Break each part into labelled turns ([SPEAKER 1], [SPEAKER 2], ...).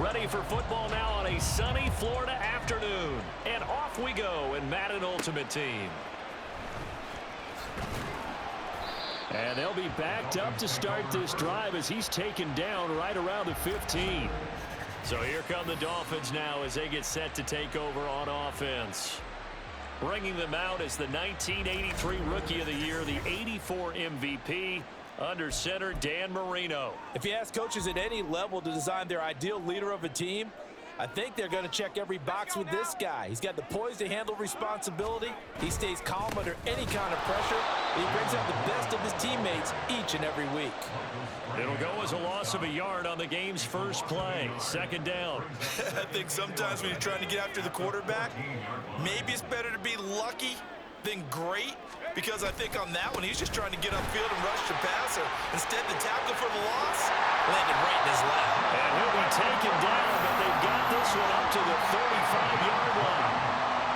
[SPEAKER 1] Ready for football now on a sunny Florida afternoon. And off we go in Madden Ultimate Team. And they'll be backed up to start this drive as he's taken down right around the 15. So here come the Dolphins now as they get set to take over on offense. Bringing them out is the 1983 Rookie of the Year, the 84 MVP, under center Dan Marino.
[SPEAKER 2] If you ask coaches at any level to design their ideal leader of a team, I think they're going to check every box with this guy. He's got the poise to handle responsibility. He stays calm under any kind of pressure. And he brings out the best of his teammates each and every week.
[SPEAKER 1] It'll go as a loss of a yard on the game's first play. Second down.
[SPEAKER 2] I think sometimes when you're trying to get after the quarterback, maybe it's better to be lucky than great, because I think on that one, he's just trying to get upfield and rush the passer. Instead, the tackle for the loss landed right in his lap.
[SPEAKER 1] And he'll be taken down, but they've got this one up to the 35-yard line.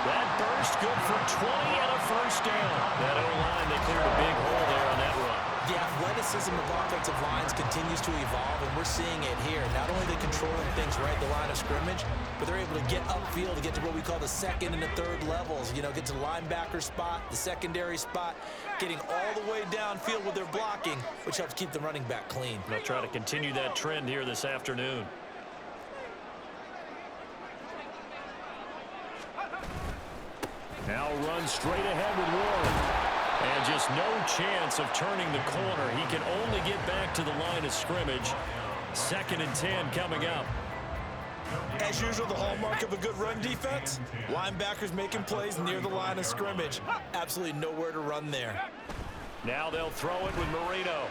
[SPEAKER 1] That burst good for 20 and a first down. That O-line, they cleared a big hole there on that run.
[SPEAKER 3] The athleticism of offensive lines continues to evolve, and we're seeing it here. Not only are they controlling things right at the line of scrimmage, but they're able to get upfield to get to what we call the second and the third levels. You know, get to the linebacker spot, the secondary spot, getting all the way downfield with their blocking, which helps keep the running back clean.
[SPEAKER 1] They'll try to continue that trend here this afternoon. Now run straight ahead with Warren. And just no chance of turning the corner. He can only get back to the line of scrimmage. 2nd and 10 coming up.
[SPEAKER 2] As usual, the hallmark of a good run defense, linebackers making plays near the line of scrimmage. Absolutely nowhere to run there.
[SPEAKER 1] Now they'll throw it with Marino.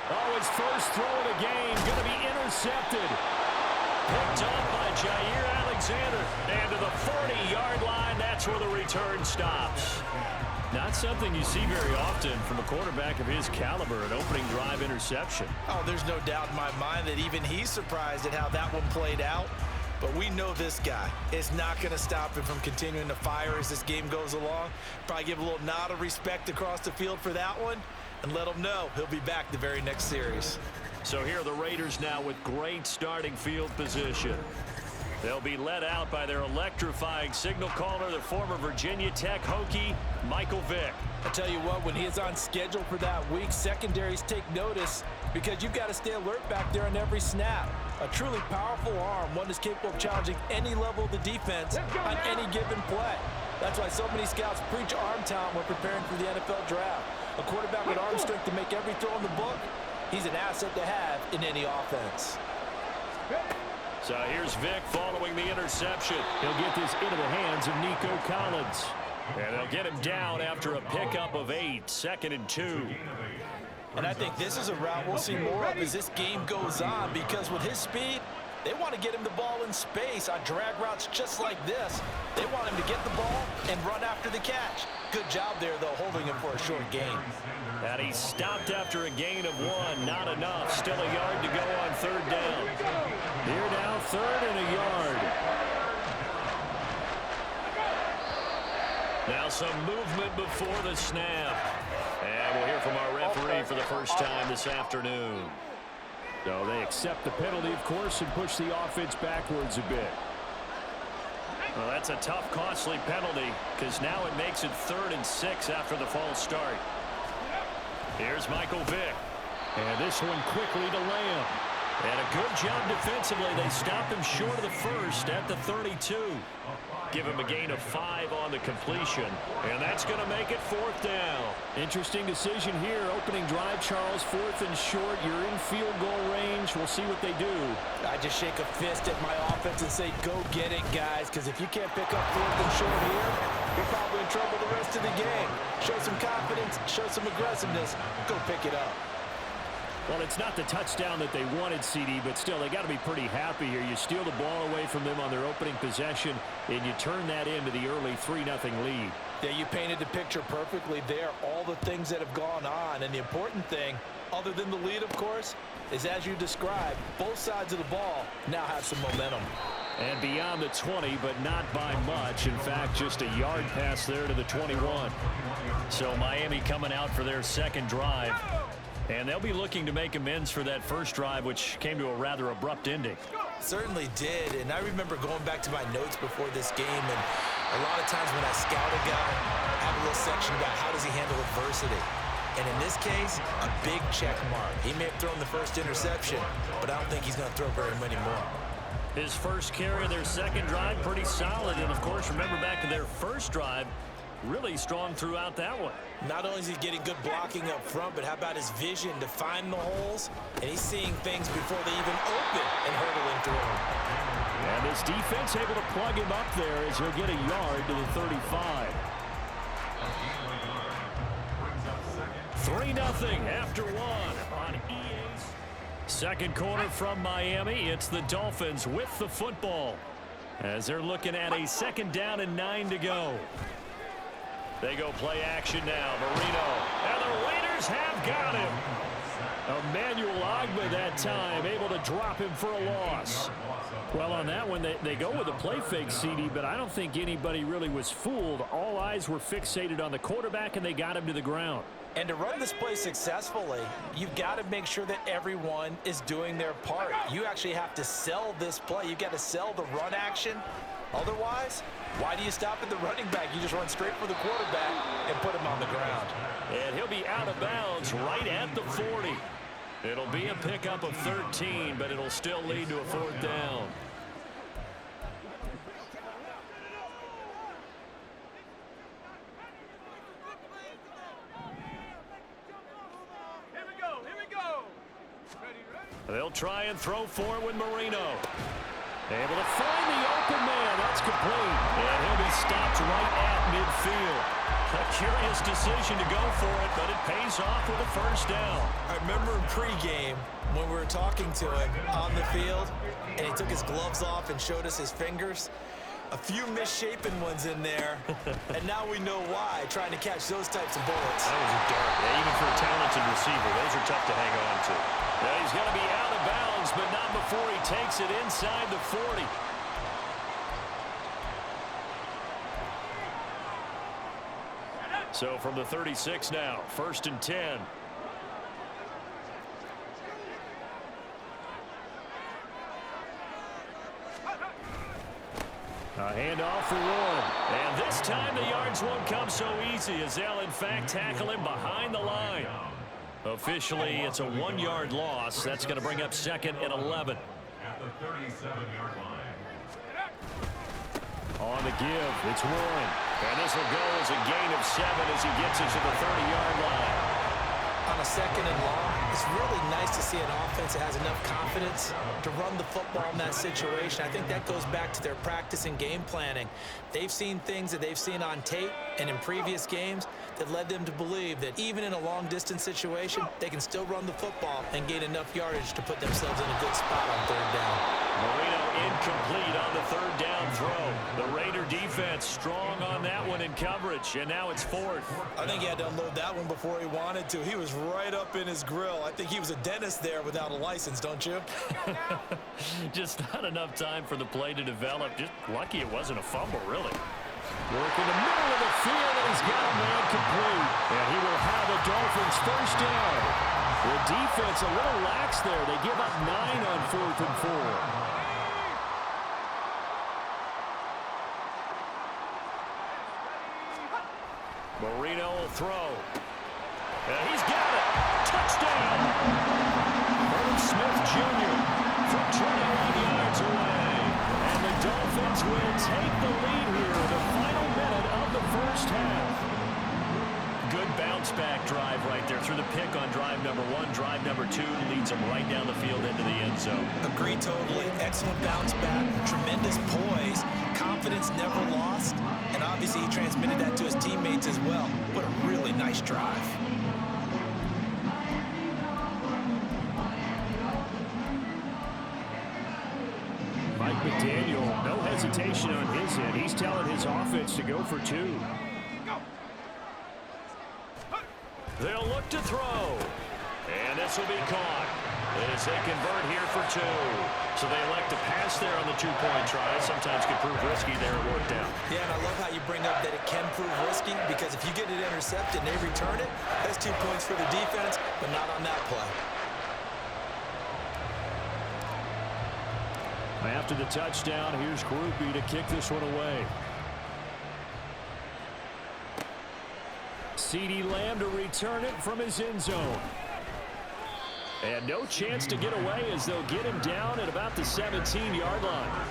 [SPEAKER 1] Oh, his first throw of the game going to be intercepted. Picked up by Jair Alexander. And to the 40-yard line, that's where the return stops. Not something you see very often from a quarterback of his caliber, an opening drive interception.
[SPEAKER 2] Oh, there's no doubt in my mind that even he's surprised at how that one played out. But we know this guy is not going to stop him from continuing to fire as this game goes along. Probably give a little nod of respect across the field for that one and let him know he'll be back the very next series.
[SPEAKER 1] So here are the Raiders now with great starting field position. They'll be led out by their electrifying signal caller, the former Virginia Tech Hokie, Michael Vick.
[SPEAKER 2] I tell you what, when he is on schedule for that week, secondaries take notice because you've got to stay alert back there on every snap. A truly powerful arm, one that's capable of challenging any level of the defense on any given play. That's why so many scouts preach arm talent when preparing for the NFL draft. A quarterback with arm strength to make every throw in the book, he's an asset to have in any offense.
[SPEAKER 1] So here's Vick following the interception. He'll get this into the hands of Nico Collins. And they'll get him down after a pickup of 8, 2nd and 2.
[SPEAKER 2] And I think this is a route we'll see more of as this game goes on, because with his speed, they want to get him the ball in space on drag routes just like this. They want him to get the ball and run after the catch. Good job there, though, holding him for a short gain.
[SPEAKER 1] And he stopped after a gain of 1. Not enough. Still a yard to go on 3rd down. Here now, 3rd and a yard. Now some movement before the snap. And we'll hear from our referee for the first time this afternoon. So they accept the penalty, of course, and push the offense backwards a bit. Well, that's a tough, costly penalty, because now it makes it 3rd and 6 after the false start. Here's Michael Vick. And this one quickly to Lamb. And a good job defensively. They stop him short of the first at the 32. Give him a gain of 5 on the completion. And that's going to make it 4th down. Interesting decision here. Opening drive, Charles, 4th and short. You're in field goal range. We'll see what they do.
[SPEAKER 2] I just shake a fist at my offense and say, go get it, guys, because if you can't pick up 4th and short here, you're probably in trouble the rest of the game. Show some confidence, show some aggressiveness, go pick it up.
[SPEAKER 1] Well, it's not the touchdown that they wanted, CD, but still, they got to be pretty happy here. You steal the ball away from them on their opening possession, and you turn that into the early 3-0 lead.
[SPEAKER 2] Yeah, you painted the picture perfectly there. All the things that have gone on, and the important thing, other than the lead, of course, is as you described, both sides of the ball now have some momentum.
[SPEAKER 1] And beyond the 20, but not by much. In fact, just a yard pass there to the 21. So Miami coming out for their second drive. And they'll be looking to make amends for that first drive, which came to a rather abrupt ending.
[SPEAKER 3] Certainly did, and I remember going back to my notes before this game, and a lot of times when I scout a guy, I have a little section about how does he handle adversity. And in this case, a big check mark. He may have thrown the first interception, but I don't think he's going to throw very many more.
[SPEAKER 1] His first carry of their second drive, pretty solid. And, of course, remember back to their first drive, really strong throughout that one.
[SPEAKER 3] Not only is he getting good blocking up front, but how about his vision to find the holes? And he's seeing things before they even open and hurdling through them.
[SPEAKER 1] And this defense able to plug him up there as he'll get a yard to the 35. 3-0 after one on EA's. Second quarter from Miami. It's the Dolphins with the football as they're looking at a 2nd down and 9 to go. They go play action now. Marino. And the Raiders have got him. Emmanuel Ogbah that time able to drop him for a loss. Well, on that one, they go with a play fake, CD, but I don't think anybody really was fooled. All eyes were fixated on the quarterback, and they got him to the ground.
[SPEAKER 3] And to run this play successfully, you've got to make sure that everyone is doing their part. You actually have to sell this play. You've got to sell the run action. Otherwise, why do you stop at the running back? You just run straight for the quarterback and put him on the ground.
[SPEAKER 1] And he'll be out of bounds right at the 40. It'll be a pickup of 13, but it'll still lead to a 4th down. They'll try and throw for it with Marino. Able to find the open man. That's complete. And he'll be stopped right at midfield. A curious decision to go for it, but it pays off with a 1st down.
[SPEAKER 3] I remember in pregame when we were talking to him on the field, and he took his gloves off and showed us his fingers. A few misshapen ones in there, and now we know why, trying to catch those types of bullets.
[SPEAKER 1] That was a dart. Yeah, even for a talented receiver, those are tough to hang on to. Yeah, he's going to be out of bounds, but not before he takes it inside the 40. So from the 36 now, 1st and 10. A handoff for Warren. And this time the yards won't come so easy as they'll, in fact, tackle him behind the line. Officially, it's a 1-yard loss. That's going to bring up 2nd and 11.
[SPEAKER 4] At the 37-yard line.
[SPEAKER 1] On the give, it's Warren. And this will go as a gain of 7 as he gets it to the 30-yard line.
[SPEAKER 3] On a 2nd and long, it's really nice to see an offense that has enough confidence to run the football in that situation. I think that goes back to their practice and game planning. They've seen things that they've seen on tape and in previous games that led them to believe that even in a long-distance situation, they can still run the football and gain enough yardage to put themselves in a good spot on 3rd down.
[SPEAKER 1] Marino incomplete on the 3rd down throw. The Raider defense strong on that one in coverage, and now it's 4th.
[SPEAKER 3] I think he had to unload that one before he wanted to. He was right up in his grill. I think he was a dentist there without a license, don't you?
[SPEAKER 1] Just not enough time for the play to develop. Just lucky it wasn't a fumble, really. Work in the middle of the field, and he's got a man complete. And he will have a Dolphins 1st down. The defense a little lax there. They give up 9 on 4th and 4. Marino will throw. And he's got it. Touchdown. Herb Smith Jr. from 21 yards away. And the Dolphins will take the lead here in the final minute of the 1st half. Good bounce-back drive right there through the pick on drive number 1. Drive number 2 leads them right down the field into the end zone.
[SPEAKER 3] Agree totally. Excellent bounce back. Tremendous poise. Confidence never lost. And obviously he transmitted that to his teammates as well. What a really nice drive.
[SPEAKER 1] Mike McDaniel, no hesitation on his end. He's telling his offense to go for 2. They'll look to throw. And this will be caught as they convert here for 2. So they elect to pass there on the 2-point try. Sometimes can prove risky there. It worked out.
[SPEAKER 3] Yeah, and I love how you bring up that it can prove risky, because if you get it intercepted and they return it, that's 2 points for the defense, but not on that play.
[SPEAKER 1] After the touchdown, here's Groupie to kick this one away. CeeDee Lamb to return it from his end zone. And no chance to get away as they'll get him down at about the 17-yard line.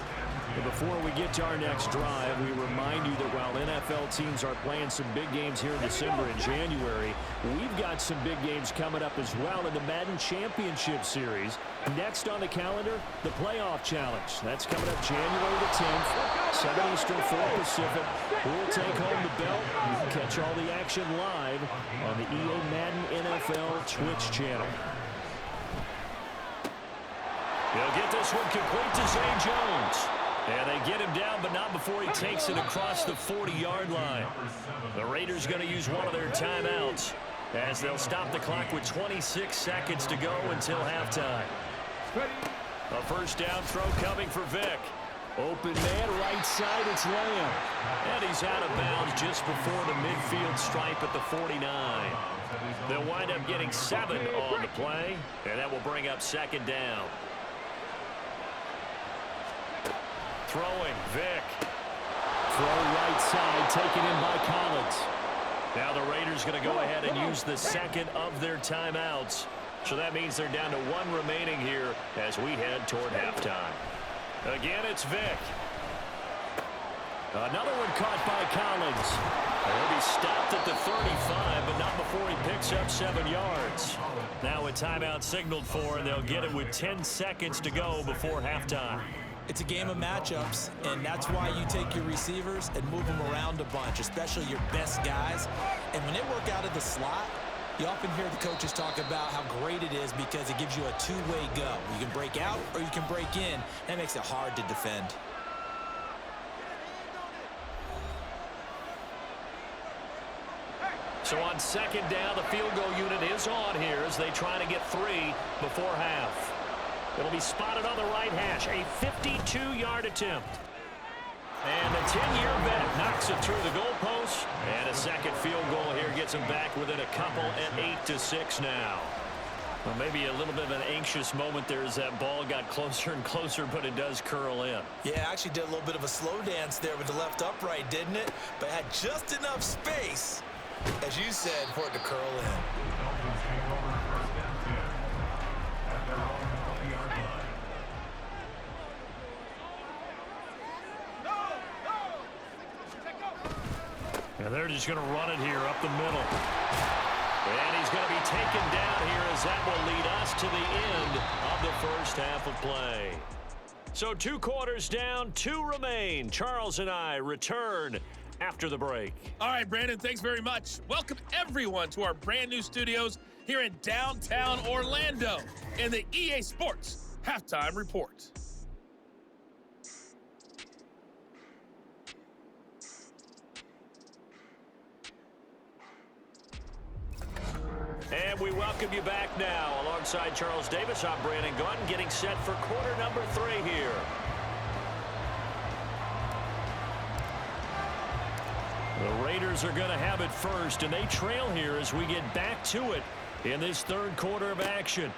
[SPEAKER 1] But before we get to our next drive, we remind you that while NFL teams are playing some big games here in December and January, we've got some big games coming up as well in the Madden Championship Series. Next on the calendar, the Playoff Challenge. That's coming up January the 10th, 7 Eastern, 4 Pacific. We'll take home the belt. You can catch all the action live on the EA Madden NFL Twitch channel. He'll get this one complete to Zay Jones. And they get him down, but not before he takes it across the 40-yard line. The Raiders going to use one of their timeouts as they'll stop the clock with 26 seconds to go until halftime. A first down throw coming for Vick. Open man, right side, it's Lamb. And he's out of bounds just before the midfield stripe at the 49. They'll wind up getting 7 on the play, and that will bring up second down. Throwing, Vick. Throw right side, taken in by Collins. Now the Raiders going to go ahead and use the second of their timeouts. So that means they're down to 1 remaining here as we head toward halftime. Again, it's Vick. Another one caught by Collins. He'll be stopped at the 35, but not before he picks up 7 yards. Now a timeout signaled for, and they'll get it with 10 seconds to go before halftime.
[SPEAKER 3] It's a game of matchups, and that's why you take your receivers and move them around a bunch, especially your best guys. And when they work out of the slot, you often hear the coaches talk about how great it is because it gives you a two-way go. You can break out or you can break in. That makes it hard to defend.
[SPEAKER 1] So on second down, the field goal unit is on here as they try to get 3 before half. It'll be spotted on the right hash, a 52-yard attempt. And the 10-year vet knocks it through the goalpost. And a second field goal here gets him back within a couple at 8-6 now. Well, maybe a little bit of an anxious moment there as that ball got closer and closer, but it does curl in.
[SPEAKER 3] Yeah, actually did a little bit of a slow dance there with the left upright, didn't it? But had just enough space, as you said, for it to curl in.
[SPEAKER 1] And they're just going to run it here up the middle. And he's going to be taken down here as that will lead us to the end of the first half of play. So 2 quarters down, 2 remain. Charles and I return after the break.
[SPEAKER 5] All right, Brandon, thanks very much. Welcome everyone to our brand new studios here in downtown Orlando in the EA Sports Halftime Report.
[SPEAKER 1] And we welcome you back now. Alongside Charles Davis, I'm Brandon Gunn, getting set for quarter number 3 here. The Raiders are going to have it first, and they trail here as we get back to it in this third quarter of action.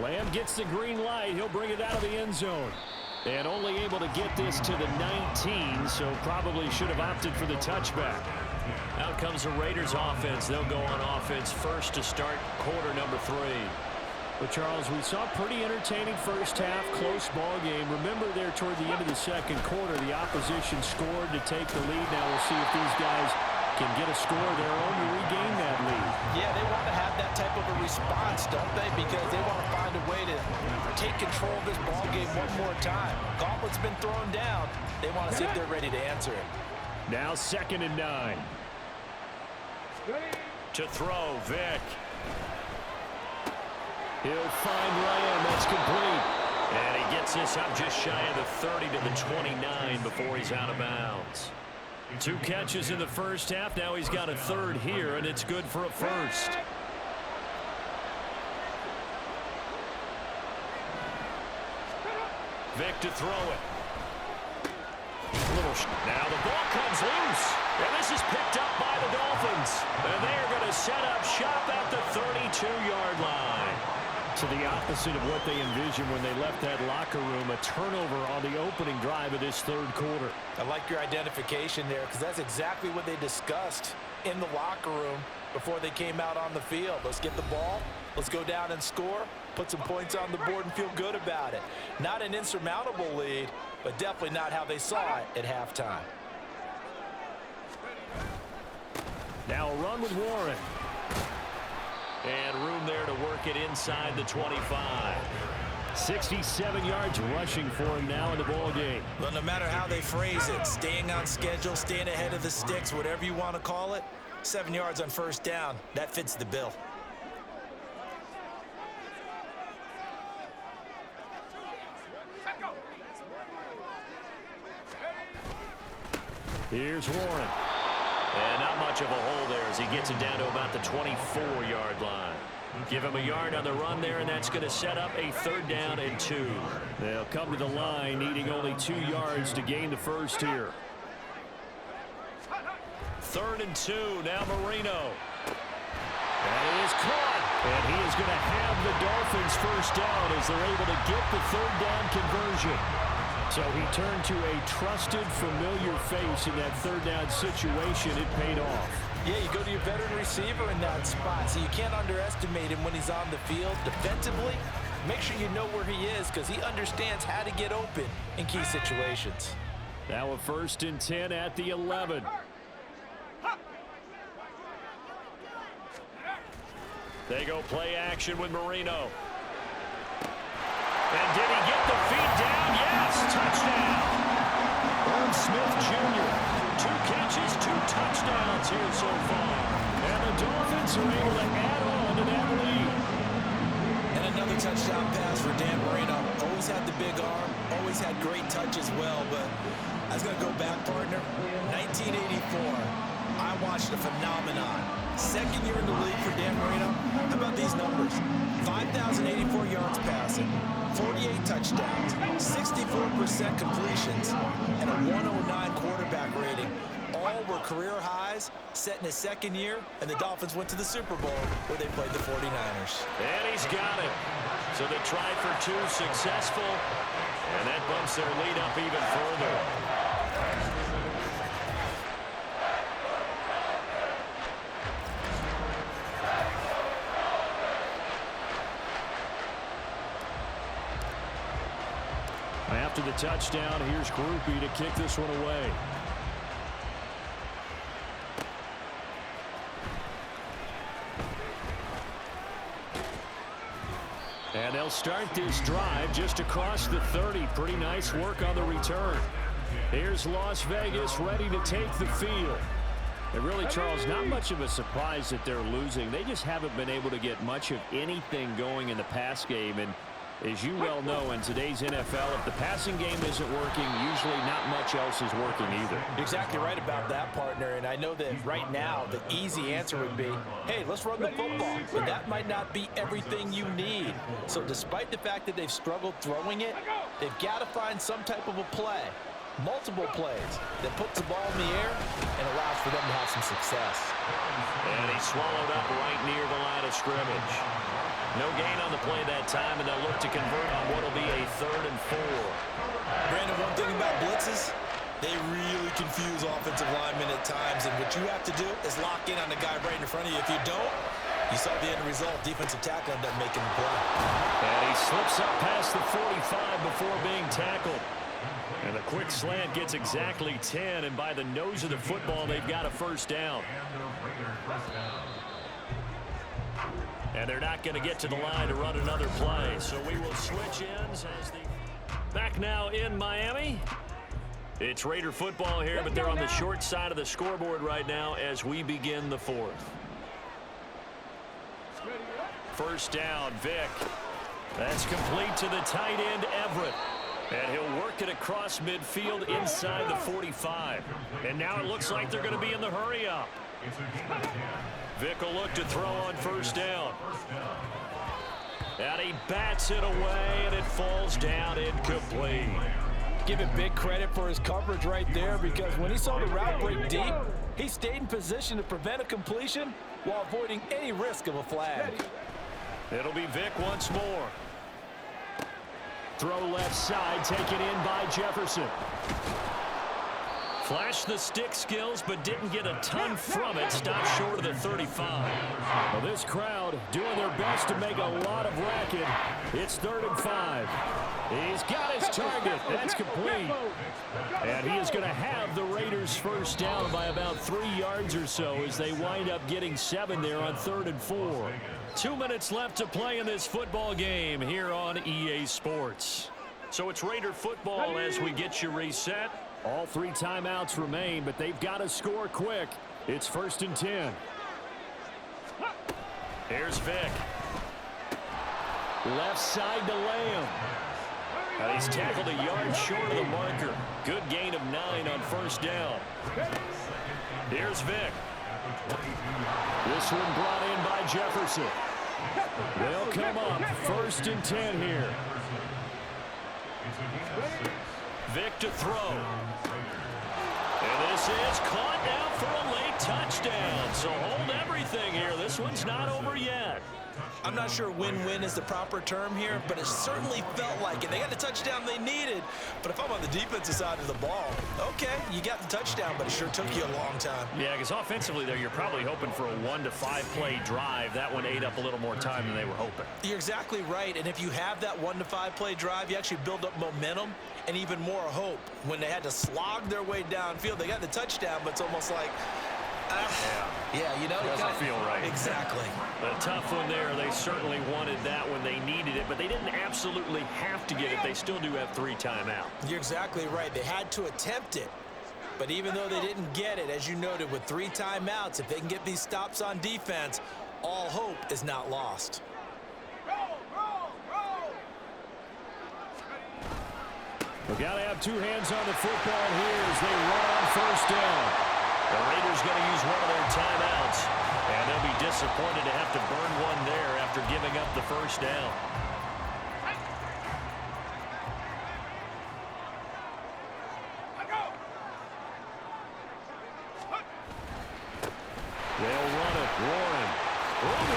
[SPEAKER 1] Lamb gets the green light. He'll bring it out of the end zone. And only able to get this to the 19, so probably should have opted for the touchback. Out comes the Raiders offense. They'll go on offense first to start quarter number 3. But, Charles, we saw a pretty entertaining first half, close ball game. Remember there toward the end of the second quarter, the opposition scored to take the lead. Now we'll see if these guys can get a score of their own to regain that lead.
[SPEAKER 3] Yeah, they want to have that type of a response, don't they? Because they want to find a way to take control of this ball game one more time. Gauntlet's been thrown down. They want to see if they're ready to answer it.
[SPEAKER 1] Now 2nd and 9. To throw, Vick. He'll find Lamb. That's complete. And he gets this up just shy of the 30 to the 29 before he's out of bounds. 2 catches in the first half. Now he's got a 3rd here, and it's good for a first. Vick to throw it. Now the ball comes loose. And this is picked up by the Dolphins. And they are going to set up shop at the 32-yard line. To the opposite of what they envisioned when they left that locker room, a turnover on the opening drive of this third quarter.
[SPEAKER 2] I like your identification there because that's exactly what they discussed in the locker room before they came out on the field. Let's get the ball. Let's go down and score, put some points on the board and feel good about it. Not an insurmountable lead, but definitely not how they saw it at halftime.
[SPEAKER 1] Now a run with Warren. And room there to work it inside the 25. 67 yards rushing for him now in the ball game.
[SPEAKER 2] Well, no matter how they phrase it, staying on schedule, staying ahead of the sticks, whatever you want to call it, 7 yards on first down, that fits the bill.
[SPEAKER 1] Here's Warren. And not much of a hole there as he gets it down to about the 24-yard line. Give him a yard on the run there, and that's going to set up a 3rd down and 2. They'll come to the line needing only 2 yards to gain the first here. 3rd and 2, now Marino. And it is caught. And he is going to have the Dolphins first down as they're able to get the 3rd down conversion. So he turned to a trusted, familiar face in that 3rd down situation. It paid off.
[SPEAKER 2] Yeah, you go to your veteran receiver in that spot, so you can't underestimate him when he's on the field. Defensively, make sure you know where he is because he understands how to get open in key situations.
[SPEAKER 1] Now a 1st and 10 at the 11. They go play action with Marino. And did he get the feet down? Yes, touchdown. Irv Smith Jr. 2 catches, 2 touchdowns here so far. And the Dolphins are able to add on to that lead.
[SPEAKER 2] And another touchdown pass for Dan Marino. Always had the big arm, always had great touch as well. But I was going to go back, partner. 1984, I watched a phenomenon. 2nd year in the league for Dan Marino. How about these numbers? 5,084 yards passing, 48 touchdowns, 64% completions, and a 109 quarterback rating. All were career highs set in his 2nd year, and the Dolphins went to the Super Bowl where they played the 49ers.
[SPEAKER 1] And he's got it. So the try for 2 successful, and that bumps their lead up even further. After the touchdown, here's Groupie to kick this one away. And they'll start this drive just across the 30. Pretty nice work on the return. Here's Las Vegas ready to take the field. And really, Charles, not much of a surprise that they're losing. They just haven't been able to get much of anything going in the pass game. And as you well know, in today's NFL, if the passing game isn't working, usually not much else is working either.
[SPEAKER 2] You're exactly right about that, partner. And I know that right now the easy answer would be, hey, let's run the football. But that might not be everything you need. So despite the fact that they've struggled throwing it, they've got to find some type of a play, multiple plays, that puts the ball in the air and allows for them to have some success.
[SPEAKER 1] And he swallowed up right near the line of scrimmage. No gain on the play that time, and they'll look to convert on what will be a 3rd and 4.
[SPEAKER 2] Brandon, one thing about blitzes, they really confuse offensive linemen at times, and what you have to do is lock in on the guy right in front of you. If you don't, you saw the end result. Defensive tackle ended up making the play.
[SPEAKER 1] And he slips up past the 45 before being tackled. And the quick slant gets exactly 10, and by the nose of the football, they've got a first down. And they're not going to get to the line to run another play. So we will switch ends as the back now in Miami. It's Raider football here, but they're on the short side of the scoreboard right now as we begin the 4th. First down, Vick. That's complete to the tight end, Everett. And he'll work it across midfield inside the 45. And now it looks like they're going to be in the hurry-up. Vick will look to throw on first down. And he bats it away, and it falls down incomplete.
[SPEAKER 2] Give it big credit for his coverage right there, because when he saw the route break deep, he stayed in position to prevent a completion while avoiding any risk of a flag.
[SPEAKER 1] It'll be Vick once more. Throw left side, taken in by Jefferson. Flashed the stick skills, but didn't get a ton from it. Stopped short of the 35. Well, this crowd doing their best to make a lot of racket. It's 3rd and 5. He's got his target. That's complete. And he is going to have the Raiders first down by about 3 yards or so as they wind up getting 7 there on 3rd and 4. 2 minutes left to play in this football game here on EA Sports. So it's Raider football as we get you reset. All 3 timeouts remain, but they've got to score quick. It's 1st and 10. Here's Vick. Left side to Lamb. And he's tackled a yard short of the marker. Good gain of 9 on 1st down. Here's Vick. This one brought in by Jefferson. They'll come up 1st and 10 here. Vick to throw. And this is caught now for a late touchdown. So hold everything here. This one's not over yet.
[SPEAKER 2] I'm not sure win-win is the proper term here, but it certainly felt like it. They got the touchdown they needed, but if I'm on the defensive side of the ball, okay, you got the touchdown, but it sure took you a long time.
[SPEAKER 1] Yeah, because offensively, there, you're probably hoping for a 1 to 5 play drive. That one ate up a little more time than they were hoping.
[SPEAKER 2] You're exactly right, and if you have that 1 to 5 play drive, you actually build up momentum and even more hope. When they had to slog their way downfield, they got the touchdown, but it's almost like, yeah, you know,
[SPEAKER 1] doesn't feel right.
[SPEAKER 2] Exactly.
[SPEAKER 1] A tough one there. They certainly wanted that when they needed it, but they didn't absolutely have to get it. They still do have 3 timeouts.
[SPEAKER 2] You're exactly right. They had to attempt it, but even though they didn't get it, as you noted, with 3 timeouts, if they can get these stops on defense, all hope is not lost.
[SPEAKER 1] We've got to have 2 hands on the football here as they run on 1st down. The Raiders going to use one of their timeouts, and they'll be disappointed to have to burn one there after giving up the 1st down. They'll run it. Warren. Run!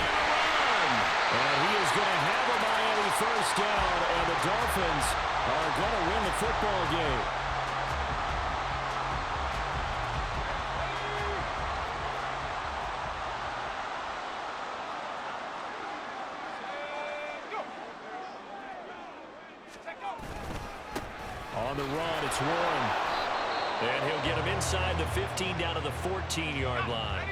[SPEAKER 1] And he is going to have a Miami 1st down, and the Dolphins are going to win the football game. On the run, it's Warren. And he'll get him inside the 15 down to the 14-yard line.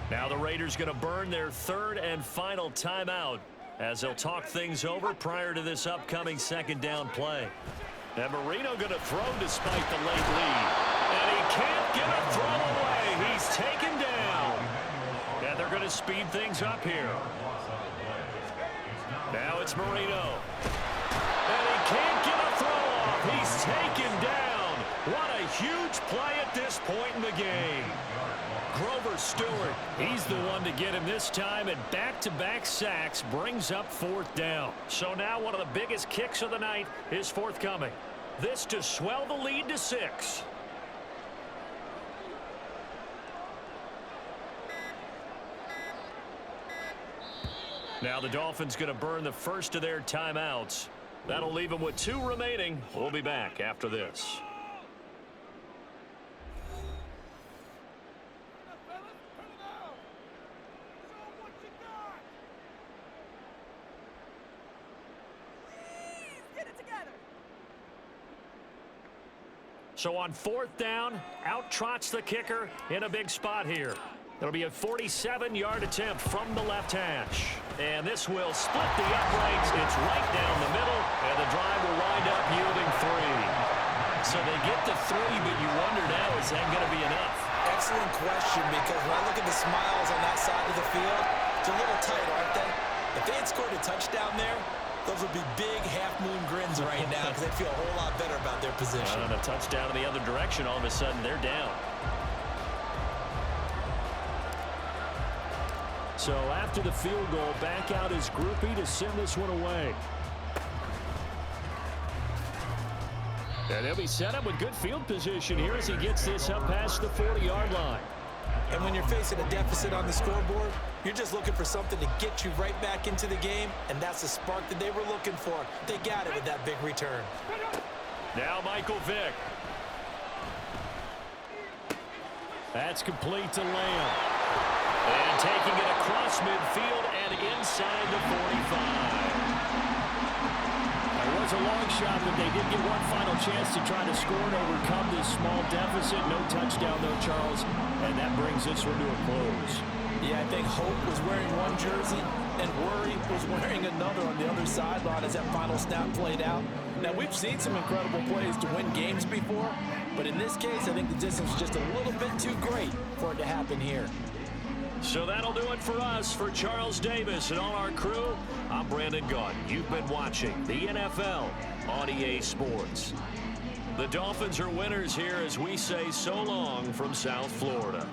[SPEAKER 1] Now the Raiders going to burn their 3rd and final timeout as they'll talk things over prior to this upcoming 2nd down play. And Marino going to throw despite the late lead. And he can't get a throw away. He's taken down. And they're going to speed things up here. Now it's Marino. And he can't get a throw off. He's taken down. What a huge play at this point in the game. Grover Stewart, he's the one to get him this time, and back-to-back sacks brings up 4th down. So now one of the biggest kicks of the night is forthcoming. This to swell the lead to 6. Now the Dolphins going to burn the first of their timeouts. That'll leave them with 2 remaining. We'll be back after this. So on 4th down, out trots the kicker in a big spot here. It'll be a 47-yard attempt from the left hash. And this will split the uprights. It's right down the middle, and the drive will wind up yielding 3. So they get to 3, but you wonder now, is that going to be enough?
[SPEAKER 2] Excellent question, because when I look at the smiles on that side of the field, it's a little tight, aren't they? If they had scored a touchdown there, those would be big half-moon grins right now because they'd feel a whole lot better about their position.
[SPEAKER 1] And a touchdown in the other direction, all of a sudden they're down. So after the field goal, back out is Groupie to send this one away. And he'll be set up with good field position here as he gets this up past the 40-yard line.
[SPEAKER 3] And when you're facing a deficit on the scoreboard, you're just looking for something to get you right back into the game, and that's the spark that they were looking for. They got it with that big return.
[SPEAKER 1] Now Michael Vick. That's complete to Lamb. And taking it across midfield and inside the 45. There was a long shot, but they did get one final chance to try to score and overcome this small deficit. No touchdown, though, Charles. And that brings this one to a close.
[SPEAKER 2] Yeah, I think Hope was wearing one jersey and Worry was wearing another on the other sideline as that final snap played out. Now, we've seen some incredible plays to win games before, but in this case, I think the distance is just a little bit too great for it to happen here.
[SPEAKER 1] So that'll do it for us. For Charles Davis and all our crew, I'm Brandon Gunn. You've been watching the NFL on EA Sports. The Dolphins are winners here as we say so long from South Florida.